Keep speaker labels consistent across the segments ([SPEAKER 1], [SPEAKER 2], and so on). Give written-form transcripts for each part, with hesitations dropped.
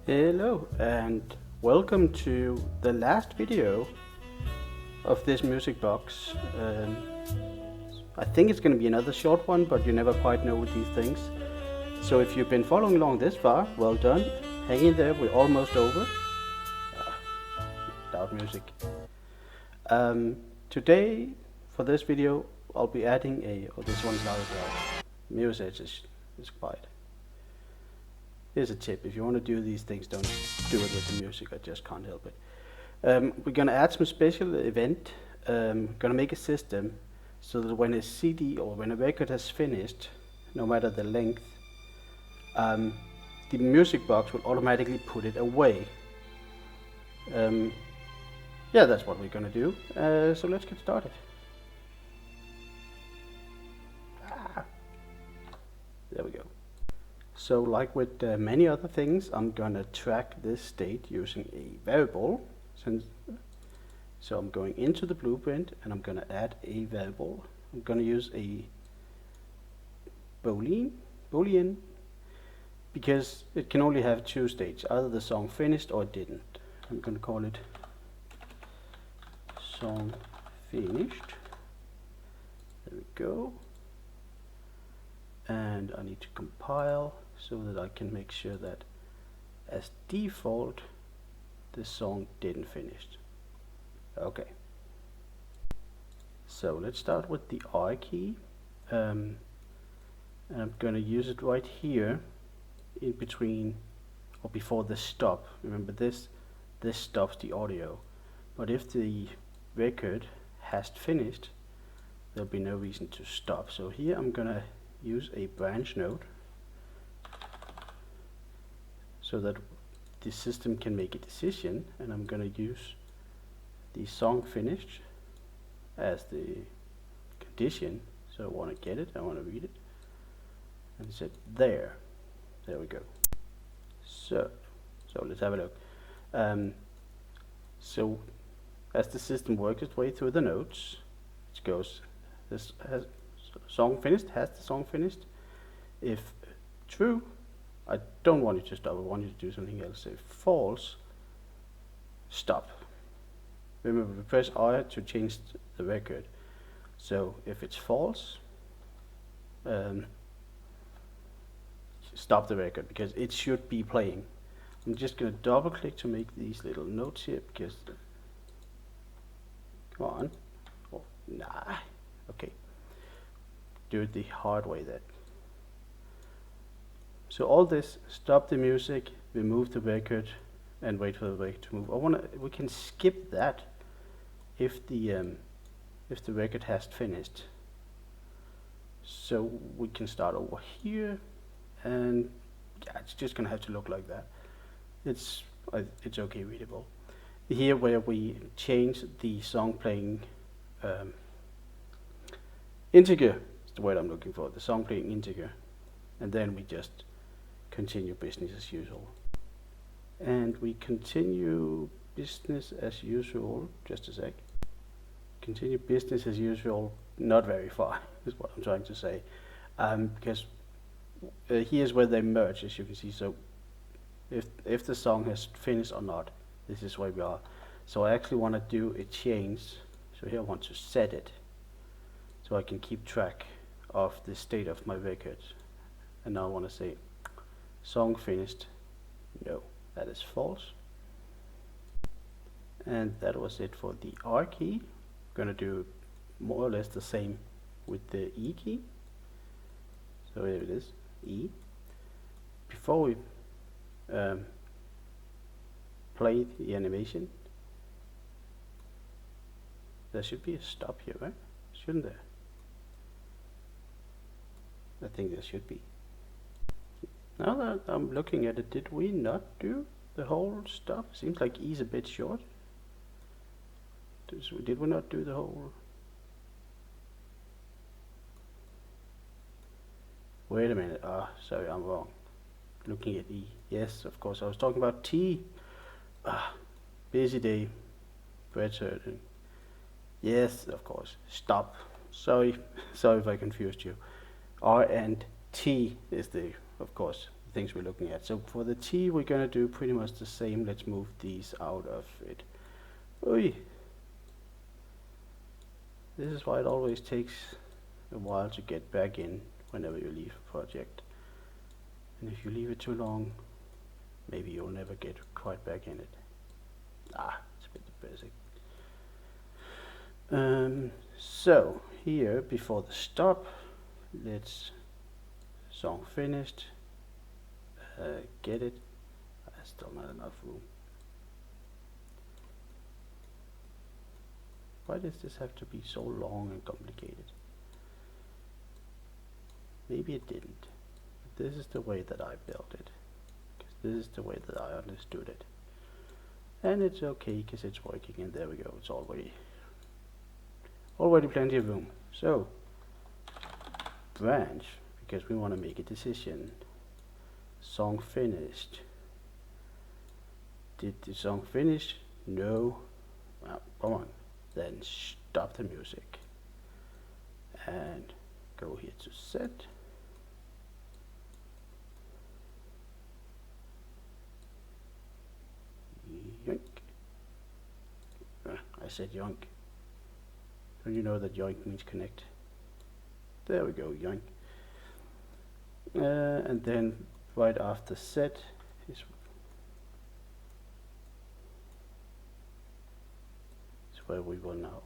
[SPEAKER 1] Hello and welcome to the last video of this music box. I think it's going to be another short one, but you never quite know with these things. So if you've been following along this far, well done. Hang in there, we're almost over. Loud music. Today, for this video, I'll be adding this one's loud as well. Music is quiet. Here's a tip: if you want to do these things, don't do it with the music. I just can't help it. We're gonna add some special event. Gonna make a system so that when a CD or when a record has finished, no matter the length, the music box will automatically put it away. Yeah, that's what we're gonna do. So let's get started. There we go. So like with many other things, I'm gonna track this state using a variable. So I'm going into the blueprint and I'm gonna add a variable. I'm gonna use a boolean because it can only have two states, either the song finished or it didn't. I'm gonna call it song finished. There we go. And I need to compile so that I can make sure that as default the song didn't finish. Okay, so let's start with the R key, and I'm going to use it right here in between or before the stop. Remember this stops the audio, but if the record has finished, there'll be no reason to stop. So here I'm going to use a branch node so that the system can make a decision, and I'm going to use the song finished as the condition. So I want to get it, I want to read it, and set there we go. So let's have a look. So as the system works its way through the notes, it goes, this has song finished, has the song finished. If true, I don't want you to stop, I want you to do something else. If false, stop. Remember, we press R to change the record. So if it's false, stop the record because it should be playing. I'm just going to double click to make these little notes here because, come on, oh, nah, okay. Do it the hard way then. So all this, stop the music, remove the record, and wait for the record to move. We can skip that if the record has finished. So we can start over here, and yeah, it's just gonna have to look like that. It's okay readable. Here where we change the song playing integer. The word I'm looking for, the song playing integer, and then we just continue business as usual. And we continue business as usual, just a sec. Continue business as usual, not very far, is what I'm trying to say, because here's where they merge, as you can see. So if the song has finished or not, this is where we are. So I actually want to do a change. So here I want to set it, so I can keep track of the state of my record. And now I want to say song finished. No, that is false. And that was it for the R key. I'm going to do more or less the same with the E key. So here it is, E. Before we play the animation, there should be a stop here, right? Shouldn't there? I think there should be. Now that I'm looking at it, did we not do the whole stop? Seems like E is a bit short. Did we not do the whole? Wait a minute. Ah, sorry, I'm wrong. Looking at E. Yes, of course, I was talking about T. Busy day. Bread hurting. Yes, of course. Stop. Sorry if I confused you. R and T is of course things we're looking at. So for the T, we're going to do pretty much the same. Let's move these out of it. Oy. This is why it always takes a while to get back in whenever you leave a project. And if you leave it too long, maybe you'll never get quite back in it. It's a bit depressing. So here, before the stop, let's song finished, get it. Still not enough room. Why does this have to be so long and complicated? Maybe it didn't. But this is the way that I built it. This is the way that I understood it. And it's okay because it's working, and there we go. It's already plenty of room. So branch, because we want to make a decision. Song finished. Did the song finish? No. Well, come on. Then stop the music and go here to set. Yoink. I said yoink. So you know that yoink means connect. There we go, yoink. And then right after set is where we will now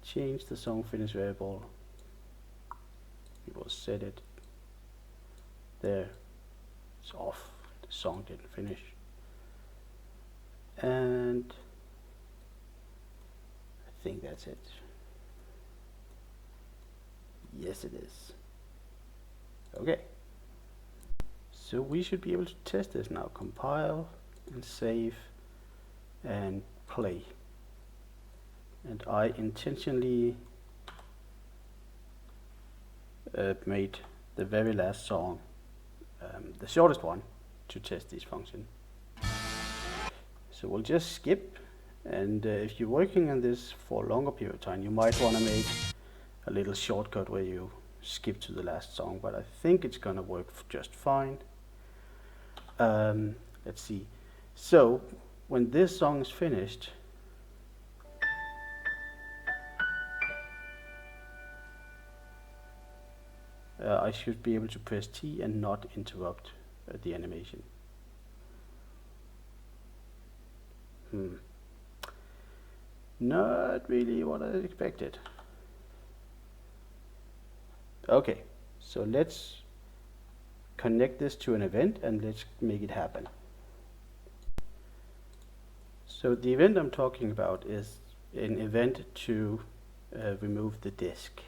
[SPEAKER 1] change the song finish variable. We will set it there. It's off. The song didn't finish. And I think that's it. Yes, it is. Okay. So we should be able to test this now. Compile and save and play. And I intentionally made the very last song the shortest one to test this function. So we'll just skip, and if you're working on this for a longer period of time, you might want to make a little shortcut where you skip to the last song, but I think it's gonna work just fine. Let's see. So when this song is finished, I should be able to press T and not interrupt the animation. Not really what I expected. Okay, so let's connect this to an event and let's make it happen. So the event I'm talking about is an event to remove the disk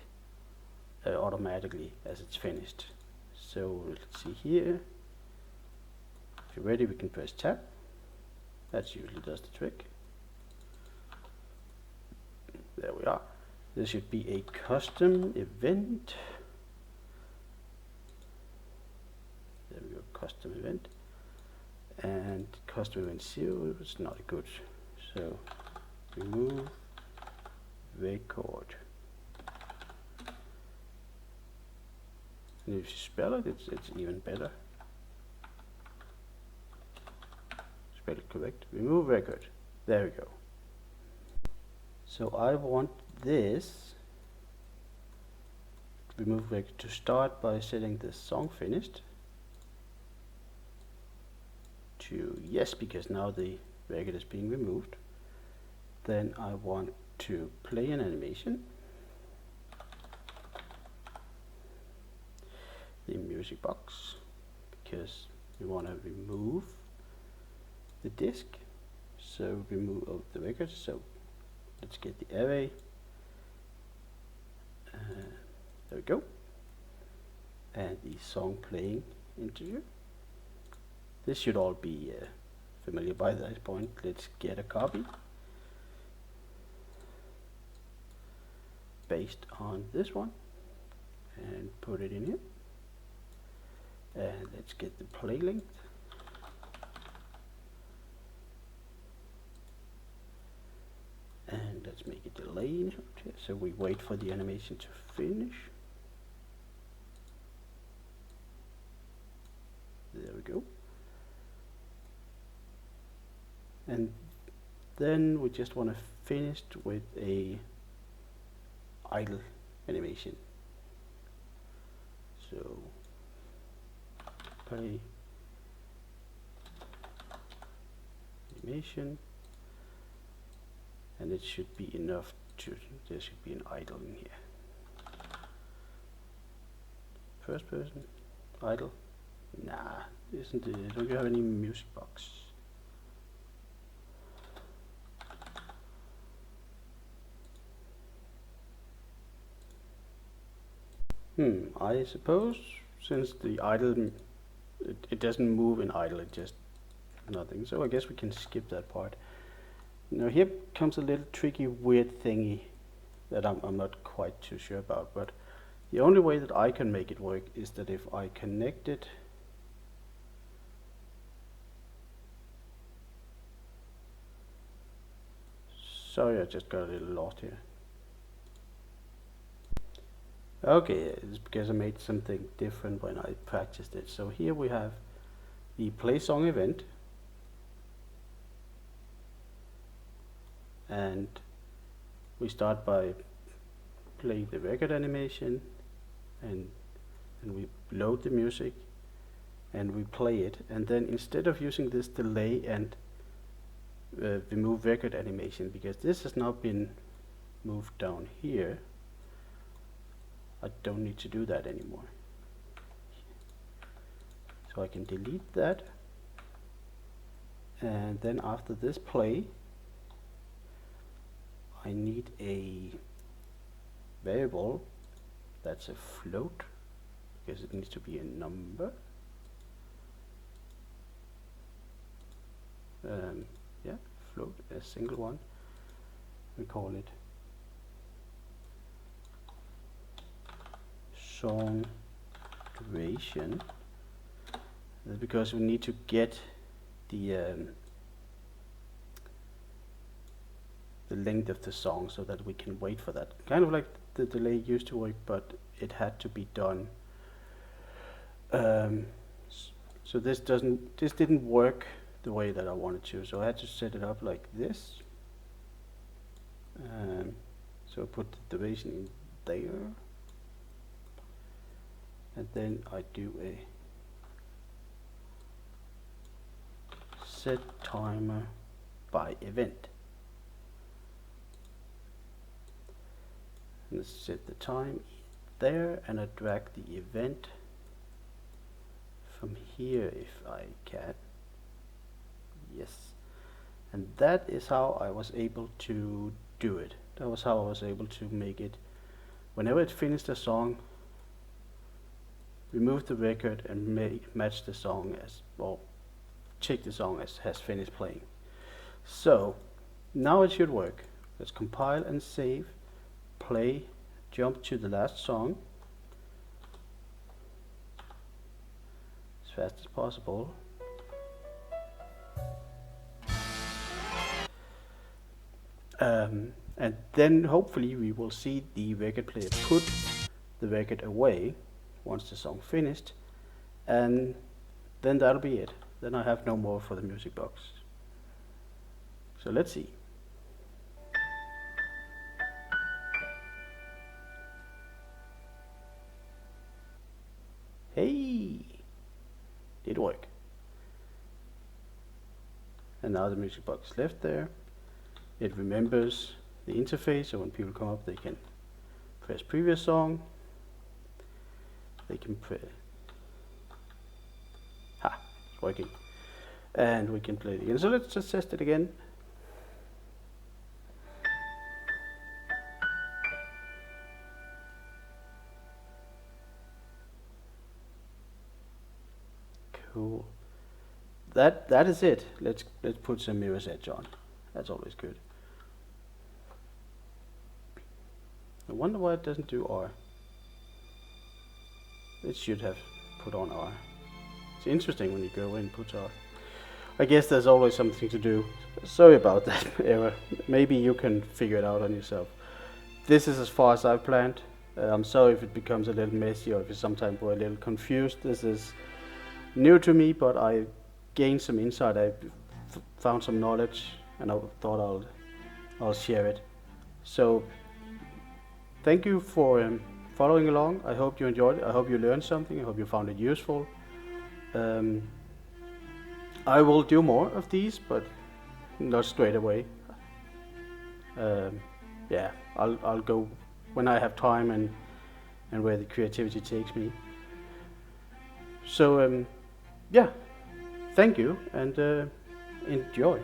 [SPEAKER 1] automatically as it's finished. So let's see here. If you're ready, we can press tab. That usually does the trick. There we are. This should be a custom event. There we go, custom event. And custom event 0 is not good. So remove record. And if you spell it, it's even better. Spell it correct. Remove record. There we go. So I want this remove record to start by setting the song finished to yes, because now the record is being removed. Then I want to play an animation. The music box, because we want to remove the disk. So remove the record. So let's get the array. There we go. And the song playing integer. This should all be familiar by this point. Let's get a copy based on this one and put it in here. And let's get the play length. And let's make a delay in here. So we wait for the animation to finish. go. And then we just want to finish with a idle animation. So play animation, and it should be enough to, there should be an idle in here. First person, idle, nah, isn't it, don't you have any music box? I suppose since the idle, it doesn't move in idle, it just nothing. So I guess we can skip that part. Now here comes a little tricky weird thingy that I'm not quite too sure about, but the only way that I can make it work is that if I connect it sorry, I just got a little lost here. Okay, it's because I made something different when I practiced it. So here we have the play song event, and we start by playing the record animation, and we load the music and we play it, and then instead of using this delay and remove record animation, because this has now been moved down here, I don't need to do that anymore. So I can delete that, and then after this play I need a variable that's a float, because it needs to be a number. Yeah, float, a single one. We call it song duration, because we need to get the length of the song so that we can wait for that. Kind of like the delay used to work, but it had to be done. So this didn't work the way that I wanted to, so I had to set it up like this. So I put the duration in there, and then I do a set timer by event, and set the time there, and I drag the event from here if I can. Yes, and that is how I was able to do it. That was how I was able to make it, whenever it finished a song, remove the record and match the song as, well, check the song as has finished playing. So now it should work. Let's compile and save, play, jump to the last song as fast as possible. And then hopefully we will see the record player put the record away once the song finished, and then that'll be it. Then I have no more for the music box. So let's see. Hey, did work. And now the music box is left there. It remembers the interface, so when people come up they can press previous song, they can press, it's working, and we can play it again. So let's just test it again. Cool. That is it. Let's put some mirror's edge on. That's always good. I wonder why it doesn't do R. It should have put on R. It's interesting when you go in and put R. I guess there's always something to do. Sorry about that error. Maybe you can figure it out on yourself. This is as far as I've planned. I'm sorry if it becomes a little messy or if you sometimes were a little confused. This is new to me, but I gained some insight. I found some knowledge, and I thought I'll share it. So thank you for following along. I hope you enjoyed it. I hope you learned something. I hope you found it useful. I will do more of these, but not straight away. Yeah, I'll go when I have time and where the creativity takes me. So yeah, thank you and enjoy.